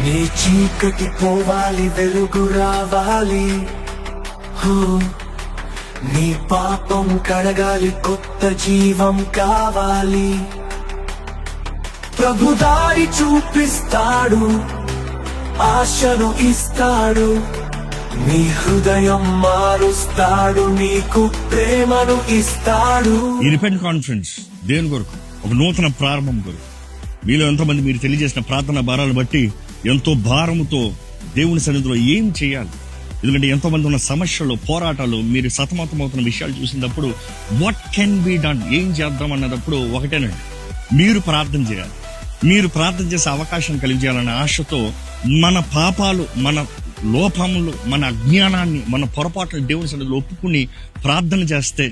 నీ చీకటి పోవాలి, వెలుగు రావాలి. నీ పాపం కడగాలి, కొత్త జీవం కావాలి. ప్రభు దారి చూపిస్తాడు, ఆశను ఇస్తాడు, నీ హృదయం మారుస్తాడు, నీకు ప్రేమను ఇస్తాడు. ఈ రిపెంట్ కాన్ఫరెన్స్ దేని కొరకు? ఒక నూతన ప్రారంభం కొరకు. మీలో ఎంతోమంది మీరు తెలియజేసిన ప్రార్థన భారాలు బట్టి ఎంతో భారముతో దేవుని సన్నిధిలో ఏం చేయాలి, ఎందుకంటే ఎంతో మంది ఉన్న సమస్యలు, పోరాటాలు, మీరు సతమతమవుతున్న విషయాలు చూసినప్పుడు వాట్ కెన్ బి డన్, ఏం చేద్దాం అన్నప్పుడు ఒకటేనండి, మీరు ప్రార్థన చేయాలి. మీరు ప్రార్థన చేసే అవకాశం కలిగించాలనే ఆశతో మన పాపాలు, మన లోపములు, మన అజ్ఞానాన్ని, మన పొరపాట్లు దేవుని సన్నిధిలో ఒప్పుకుని ప్రార్థన చేస్తే,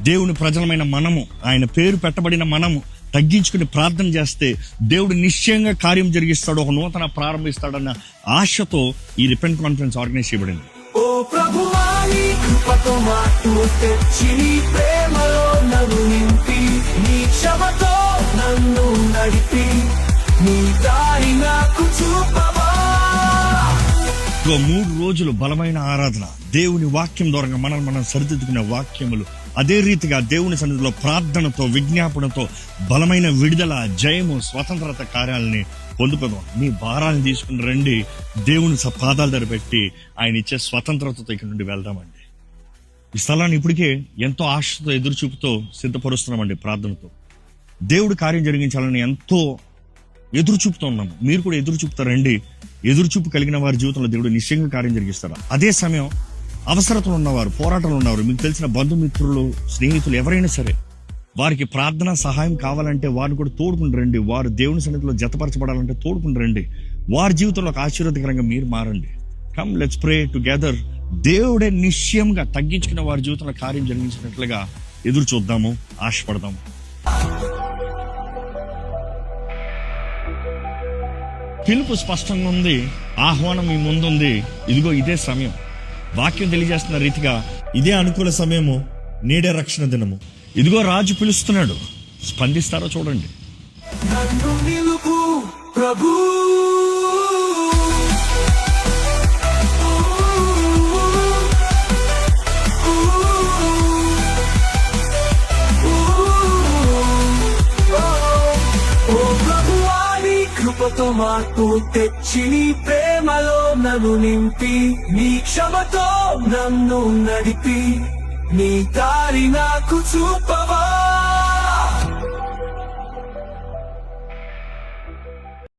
దేవుని ప్రజలమైన మనము, ఆయన పేరు పెట్టబడిన మనము తగ్గించుకుని ప్రార్థన చేస్తే దేవుడు నిశ్చయంగా కార్యం జరిగిస్తాడు, ఒక నూతన ప్రారంభిస్తాడన్న ఆశతో ఈ రిపెంట్ కాన్ఫరెన్స్ ఆర్గనైజ్ చేయబడింది. ఓ ప్రభువా, నీ కృపతో మాకు తెచ్చి, నీ ప్రేమలో నన్ను నింపి, నీ క్షమతో నన్ను నడిపి, నీ దారి నాకు చూపవా. 3 రోజులు బలమైన ఆరాధన, దేవుని వాక్యం ద్వారా మనం సరిదిద్దుకునే వాక్యములు, అదే రీతిగా దేవుని సన్నిధిలో ప్రార్థనతో, విజ్ఞాపనతో బలమైన విడుదల, జయము, స్వతంత్రత కార్యాలని పొందుకుందాం. మీ భారాలను తీసుకుని రండి, దేవుని పాదాల దగ్గర పెట్టి ఆయన ఇచ్చే స్వతంత్రతతో ఇక్కడ నుండి వెళ్దామండి. ఈ స్థలాన్ని ఇప్పటికే ఎంతో ఆశతో, ఎదురుచూపుతో సిద్ధపరుస్తున్నామండి. ప్రార్థనతో దేవుడు కార్యం జరిగించాలని ఎంతో ఎదురుచూపుతూ ఉన్నాము. మీరు కూడా ఎదురుచూపుతారండి. ఎదురుచూపు కలిగిన వారి జీవితంలో దేవుడు నిశ్చయంగా కార్యం జరిగిస్తాడు. అదే సమయం అవసరతలు ఉన్నవారు, పోరాటాలు ఉన్నవారు, మీకు తెలిసిన బంధుమిత్రులు, స్నేహితులు ఎవరైనా సరే, వారికి ప్రార్థన సహాయం కావాలంటే వారిని కూడా తోడుకుని రండి. వారు దేవుని సన్నిధిలో జతపరచబడాలంటే తోడుకుని రండి. వారి జీవితంలో ఒక ఆశీర్వాదకరంగా మీరు మారండి. Come let's pray together. దేవుడే నిశ్చయంగా తగ్గించుకున్న వారి జీవితంలో కార్యం జరిగించినట్లుగా ఎదురు చూద్దాము, ఆశపడదాము. పిలుపు స్పష్టంగా ఉంది, ఆహ్వానం మీ ముందుంది. ఇదిగో ఇదే సమయం. వాక్యం తెలియజేస్తున్న రీతిగా ఇదే అనుకూల సమయము, నేడే రక్షణ దినము. ఇదిగో రాజు పిలుస్తున్నాడు, స్పందిస్తారో చూడండి. నన్ను నిలుపు ప్రభు, కృపతో మార్పు తెచ్చి, నీ ప్రేమలో నన్ను నింపి, నీ క్షమతో నన్ను నడిపి, నీ దారి నాకు చూపవా.